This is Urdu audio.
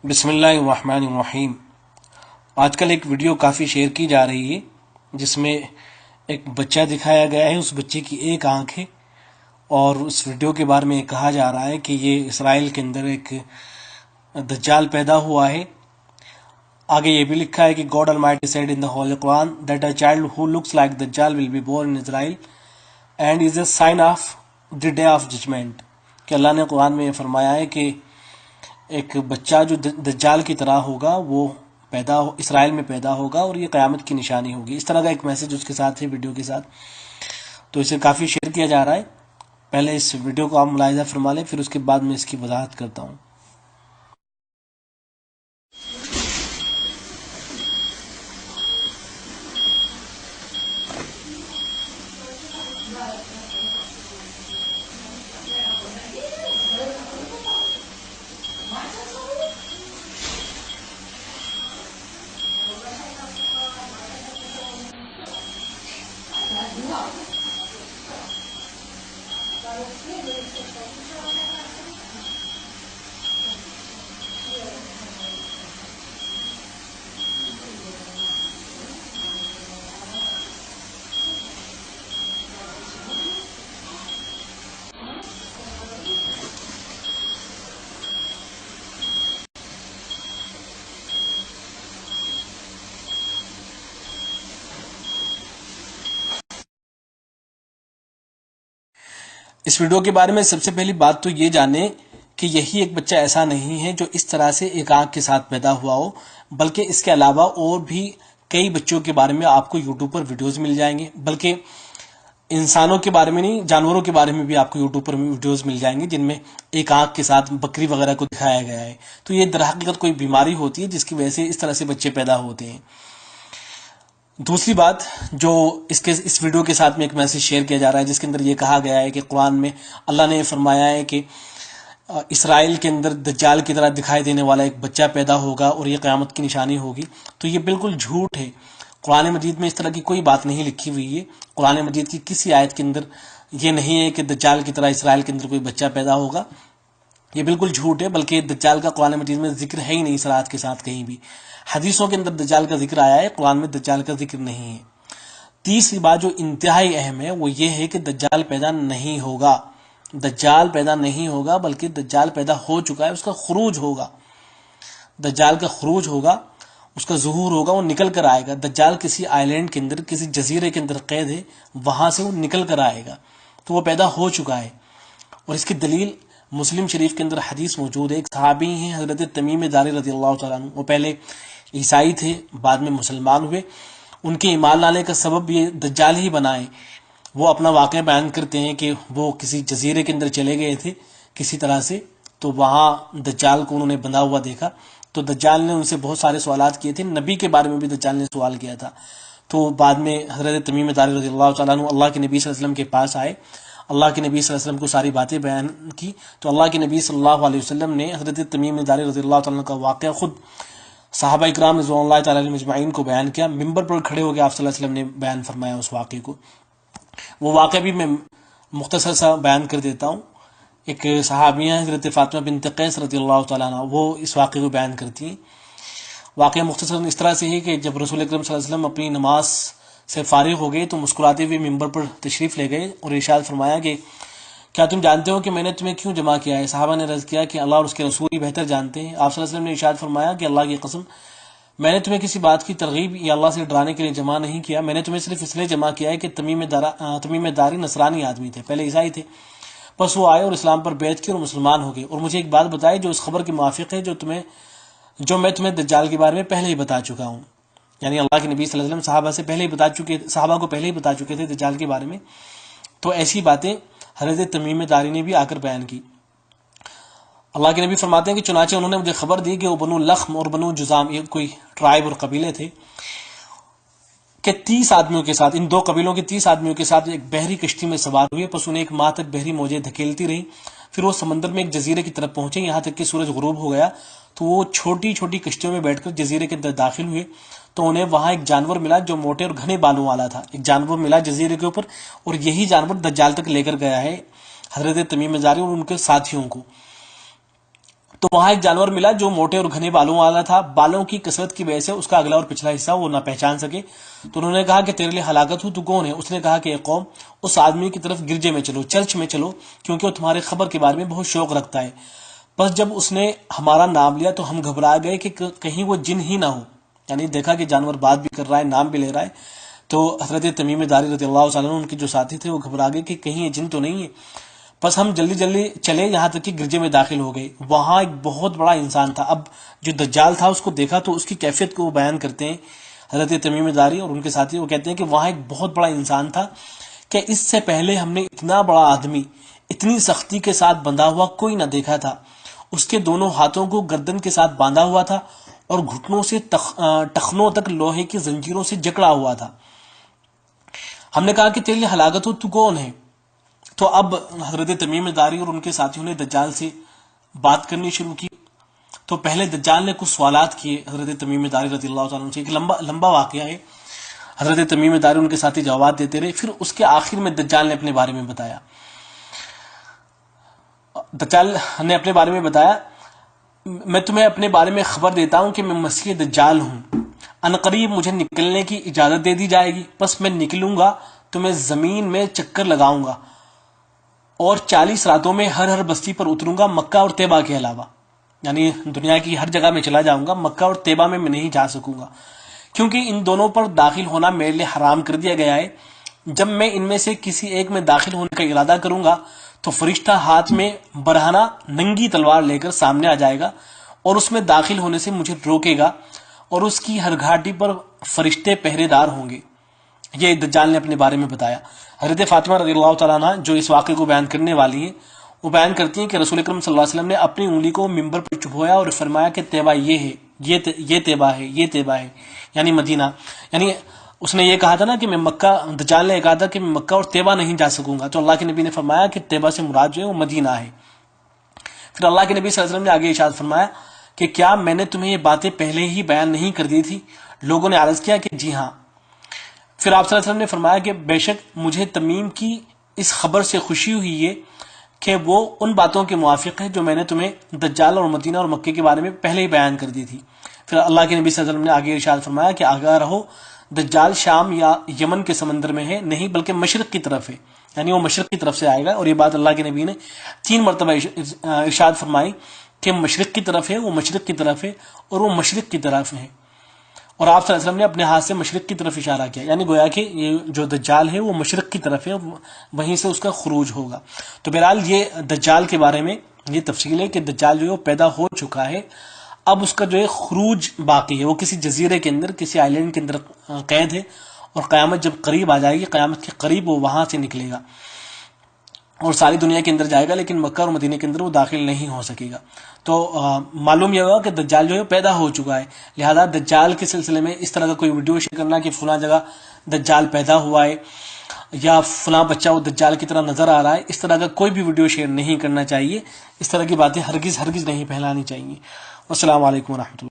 بسم اللہ الرحمن الرحیم۔ آج کل ایک ویڈیو کافی شیئر کی جا رہی ہے جس میں ایک بچہ دکھایا گیا ہے، اس بچے کی ایک آنکھ ہے، اور اس ویڈیو کے بارے میں کہا جا رہا ہے کہ یہ اسرائیل کے اندر ایک دجال پیدا ہوا ہے۔ آگے یہ بھی لکھا ہے کہ God Almighty said in the Holy Quran that a child who looks like Dajjal will be born in Israel and is a sign of the day of judgment، کہ اللہ نے قرآن میں یہ فرمایا ہے کہ ایک بچہ جو دجال کی طرح ہوگا وہ اسرائیل میں پیدا ہوگا اور یہ قیامت کی نشانی ہوگی۔ اس طرح کا ایک میسج اس کے ساتھ ہے، ویڈیو کے ساتھ، تو اسے کافی شیئر کیا جا رہا ہے۔ پہلے اس ویڈیو کو آپ ملاحظہ فرما لیں، پھر اس کے بعد میں اس کی وضاحت کرتا ہوں۔ اس ویڈیو کے بارے میں سب سے پہلی بات تو یہ جانیں کہ یہی ایک بچہ ایسا نہیں ہے جو اس طرح سے ایک آنکھ کے ساتھ پیدا ہوا ہو، بلکہ اس کے علاوہ اور بھی کئی بچوں کے بارے میں آپ کو یوٹیوب پر ویڈیوز مل جائیں گے، بلکہ انسانوں کے بارے میں نہیں، جانوروں کے بارے میں بھی آپ کو یوٹیوب پر ویڈیوز مل جائیں گے جن میں ایک آنکھ کے ساتھ بکری وغیرہ کو دکھایا گیا ہے۔ تو یہ در حقیقت کوئی بیماری ہوتی ہے جس کی وجہ سے اس طرح سے بچے پیدا ہوتے ہیں۔ دوسری بات جو اس ویڈیو کے ساتھ میں ایک میسج شیئر کیا جا رہا ہے جس کے اندر یہ کہا گیا ہے کہ قرآن میں اللہ نے فرمایا ہے کہ اسرائیل کے اندر دجال کی طرح دکھائی دینے والا ایک بچہ پیدا ہوگا اور یہ قیامت کی نشانی ہوگی، تو یہ بالکل جھوٹ ہے۔ قرآن مجید میں اس طرح کی کوئی بات نہیں لکھی ہوئی ہے۔ قرآن مجید کی کسی آیت کے اندر یہ نہیں ہے کہ دجال کی طرح اسرائیل کے اندر کوئی بچہ پیدا ہوگا۔ یہ بالکل جھوٹ ہے، بلکہ دجال کا قرآن مجید میں ذکر ہے ہی نہیں صراحت کے ساتھ کہیں بھی۔ حدیثوں کے اندر دجال کا ذکر آیا ہے، قرآن میں دجال کا ذکر نہیں ہے۔ تیسری بات جو انتہائی اہم ہے وہ یہ ہے کہ دجال پیدا نہیں ہوگا، دجال پیدا نہیں ہوگا، بلکہ دجال پیدا ہو چکا ہے، اس کا خروج ہوگا، دجال کا خروج ہوگا، اس کا ظہور ہوگا، وہ نکل کر آئے گا۔ دجال کسی آئی لینڈ کے اندر، کسی جزیرے کے اندر قید ہے، وہاں سے وہ نکل کر آئے گا، تو وہ پیدا ہو چکا ہے۔ اور اس کی دلیل مسلم شریف کے اندر حدیث موجود ہے۔ ایک صحابی ہیں حضرت تمیم داری رضی اللہ تعالیٰ عنہ، وہ پہلے عیسائی تھے، بعد میں مسلمان ہوئے۔ ان کے ایمان لانے کا سبب یہ دجال ہی بنا ہے۔ وہ اپنا واقعہ بیان کرتے ہیں کہ وہ کسی جزیرے کے اندر چلے گئے تھے کسی طرح سے، تو وہاں دجال کو انہوں نے بندھا ہوا دیکھا، تو دجال نے ان سے بہت سارے سوالات کیے تھے، نبی کے بارے میں بھی دجال نے سوال کیا تھا۔ تو بعد میں حضرت تمیم داری رضی اللہ تعالیٰ عنہ اللہ کے نبی صلی اللہ علیہ وسلم کے پاس آئے، اللہ کے نبی صلی اللہ علیہ وسلم کو ساری باتیں بیان کی، تو اللہ کے نبی صلی اللہ علیہ وسلم نے حضرت تمیم داری رضی اللہ تعالیٰ عنہ کا واقعہ خود صحابہ اکرام رضوان اللہ تعالیٰ علیہم اجمعین کو بیان کیا۔ ممبر پر کھڑے ہو کے آپ صلی اللہ علیہ وسلم نے بیان فرمایا اس واقعے کو۔ وہ واقعہ بھی میں مختصر سا بیان کر دیتا ہوں۔ ایک صحابیہ حضرت فاطمہ بنت قیس رضی اللہ تعالیٰ عنہ، وہ اس واقعے کو بیان کرتی ہیں۔ واقعہ مختصر اس طرح سے ہے کہ جب رسول اکرم صلی اللہ علیہ وسلم اپنی نماز سے فارغ ہو گئے تو مسکراتے ہوئے ممبر پر تشریف لے گئے اور ارشاد فرمایا کہ کیا تم جانتے ہو کہ میں نے تمہیں کیوں جمع کیا ہے؟ صحابہ نے عرض کیا کہ اللہ اور اس کے رسول ہی بہتر جانتے ہیں۔ آپ صلی اللہ علیہ وسلم نے ارشاد فرمایا کہ اللہ کی قسم، میں نے تمہیں کسی بات کی ترغیب یا اللہ سے ڈرانے کے لیے جمع نہیں کیا، میں نے تمہیں صرف اس لیے جمع کیا ہے کہ تمیم داری نصرانی آدمی تھے، پہلے عیسائی تھے، بس وہ آئے اور اسلام پر بیعت کی اور مسلمان ہو گئے، اور مجھے ایک بات بتائی جو اس خبر کے موافق ہے جو میں تمہیں دجال کے بارے میں پہلے ہی بتا چکا ہوں۔ یعنی اللہ کے نبی صلی اللہ علیہ وسلم صحابہ کو پہلے ہی بتا چکے تھے دجال کے بارے میں۔ تو ایسی باتیں حضرت تمیم داری نے بھی آ کر بیان کی۔ اللہ کے نبی فرماتے ہیں کہ چنانچہ انہوں نے مجھے خبر دی کہ وہ بنو لخم اور بنو جزام، یہ کوئی ٹرائب اور قبیلے تھے، کہ 30 آدمیوں کے ساتھ، ان دو قبیلوں کے 30 آدمیوں کے ساتھ ایک بحری کشتی میں سوار ہوئے، پس انہیں ایک ماہ تک بحری موجیں دھکیلتی رہی، پھر وہ سمندر میں ایک جزیرے کی طرف پہنچے، یہاں تک کہ سورج غروب ہو گیا، تو وہ چھوٹی چھوٹی کشتیوں میں بیٹھ کر جزیرے کے اندر داخل ہوئے، تو انہیں وہاں ایک جانور ملا جو موٹے اور گھنے بالوں والا تھا، ایک جانور ملا جزیرے کے اوپر، اور یہی جانور دجال تک لے کر گیا ہے حضرت تمیم داری اور ان کے ساتھیوں کو۔ تو وہاں ایک جانور ملا جو موٹے اور گھنے بالوں والا تھا. بالوں کی کثرت کی وجہ سے اس کا اگلا اور پچھلا حصہ وہ نہ پہچان سکے. تو انہوں نے کہا کہ تیرے لیے ہلاکت ہو، تو کون ہے؟ اس نے کہا کہ اے قوم، اس آدمی کی طرف گرجے میں چلو، چرچ میں چلو، کیونکہ وہ تمہارے خبر کے بارے میں بہت شوق رکھتا ہے. بس جب اس نے ہمارا نام لیا تو ہم گھبرا گئے کہ کہیں وہ جن ہی نہ ہو. یعنی دیکھا کہ جانور بات بھی کر رہا ہے، نام بھی لے رہا ہے. تو حضرت تمیم داری رضی اللہ عنہ ان کے جو ساتھی تھے وہ گھبرا گئے کہ کہیں یہ جن تو نہیں ہے. بس ہم جلدی جلدی چلے یہاں تک کہ گرجے میں داخل ہو گئے. وہاں ایک بہت بڑا انسان تھا. اب جو دجال تھا اس کو دیکھا تو اس کی کیفیت کو وہ بیان کرتے ہیں حضرت تمیم داری اور ان کے ساتھی. وہ کہتے ہیں کہ وہاں ایک بہت بڑا انسان تھا کہ اس سے پہلے ہم نے اتنا بڑا آدمی اتنی سختی کے ساتھ بندھا ہوا کوئی نہ دیکھا تھا. اس کے دونوں ہاتھوں کو گردن کے ساتھ باندھا ہوا تھا اور گھٹنوں سے ٹخنوں تک لوہے کی زنجیروں سے جکڑا ہوا تھا. ہم نے کہا کہ تیرے لیے ہلاکت ہو، تو کون ہے؟ تو اب حضرت تمیم داری اور ان کے ساتھیوں نے دجال سے بات کرنی شروع کی. تو پہلے دجال نے کچھ سوالات کیے حضرت تمیم داری رضی اللہ عنہ سے. ایک لمبا واقعہ ہے. حضرت تمیم داری ان کے ساتھی جواب دیتے رہے. پھر اس کے آخر میں دجال نے اپنے بارے میں بتایا. دجال نے اپنے بارے میں بتایا، میں تمہیں اپنے بارے میں خبر دیتا ہوں کہ میں مسیح دجال ہوں. عنقریب مجھے نکلنے کی اجازت دے دی جائے گی. بس میں نکلوں گا تو میں زمین میں چکر لگاؤں گا اور 40 راتوں میں ہر بستی پر اتروں گا، مکہ اور طیبہ کے علاوہ. یعنی دنیا کی ہر جگہ میں چلا جاؤں گا، مکہ اور طیبہ میں نہیں جا سکوں گا، کیونکہ ان دونوں پر داخل ہونا میرے لیے حرام کر دیا گیا ہے. جب میں ان میں سے کسی ایک میں داخل ہونے کا ارادہ کروں گا تو فرشتہ ہاتھ میں برہنہ ننگی تلوار لے کر سامنے آ جائے گا اور اس میں داخل ہونے سے مجھے روکے گا اور اس کی ہر گھاٹی پر فرشتے پہرے دار ہوں گے. یہ دجال نے اپنے بارے میں بتایا. حضرت فاطمہ رضی اللہ تعالیٰ عنہ جو اس واقعے کو بیان کرنے والی ہیں، وہ بیان کرتی ہیں کہ رسول اکرم صلی اللہ علیہ وسلم نے اپنی انگلی کو ممبر پر چبھویا اور فرمایا کہ طیبہ یہ ہے، یہ طیبہ ہے، یہ طیبہ ہے، یعنی مدینہ. یعنی اس نے یہ کہا تھا نا کہ میں مکہ، دجال نے کہا تھا کہ میں مکہ اور طیبہ نہیں جا سکوں گا. تو اللہ کے نبی نے فرمایا کہ طیبہ سے مراد جو ہے وہ مدینہ ہے. پھر اللہ کے نبی صلی اللہ علیہ وسلم نے آگے ارشاد فرمایا کہ کیا میں نے تمہیں یہ باتیں پہلے ہی بیان نہیں کر دی تھی؟ لوگوں نے عرض کیا کہ جی ہاں. پھر آپ صلی اللہ علیہ وسلم نے فرمایا کہ بے شک مجھے تمیم کی اس خبر سے خوشی ہوئی ہے کہ وہ ان باتوں کے موافق ہے جو میں نے تمہیں دجال اور مدینہ اور مکے کے بارے میں پہلے ہی بیان کر دی تھی. پھر اللہ کے نبی صلی اللہ علیہ وسلم نے آگے ارشاد فرمایا کہ آگاہ رہو، دجال شام یا یمن کے سمندر میں ہے نہیں بلکہ مشرق کی طرف ہے. یعنی وہ مشرق کی طرف سے آئے گا. اور یہ بات اللہ کے نبی نے 3 مرتبہ ارشاد فرمائی کہ مشرق کی طرف ہے، وہ مشرق کی طرف ہے اور وہ مشرق کی طرف ہے. اور آپ صلی اللہ علیہ وسلم نے اپنے ہاتھ سے مشرق کی طرف اشارہ کیا. یعنی گویا کہ یہ جو دجال ہے وہ مشرق کی طرف ہے، وہیں سے اس کا خروج ہوگا. تو بہرحال یہ دجال کے بارے میں یہ تفصیل ہے کہ دجال جو ہے وہ پیدا ہو چکا ہے. اب اس کا جو ہے خروج باقی ہے. وہ کسی جزیرے کے اندر، کسی آئی لینڈ کے اندر قید ہے اور قیامت جب قریب آ جائے گی، قیامت کے قریب وہ وہاں سے نکلے گا اور ساری دنیا کے اندر جائے گا، لیکن مکہ اور مدینہ کے اندر وہ داخل نہیں ہو سکے گا. تو معلوم یہ ہوا کہ دجال جو ہے پیدا ہو چکا ہے. لہذا دجال کے سلسلے میں اس طرح کا کوئی ویڈیو شیئر کرنا کہ فلاں جگہ دجال پیدا ہوا ہے یا فلاں بچہ وہ دجال کی طرح نظر آ رہا ہے، اس طرح کا کوئی بھی ویڈیو شیئر نہیں کرنا چاہیے. اس طرح کی باتیں ہرگز نہیں پھیلانی چاہیے. السلام علیکم ورحمۃ اللہ.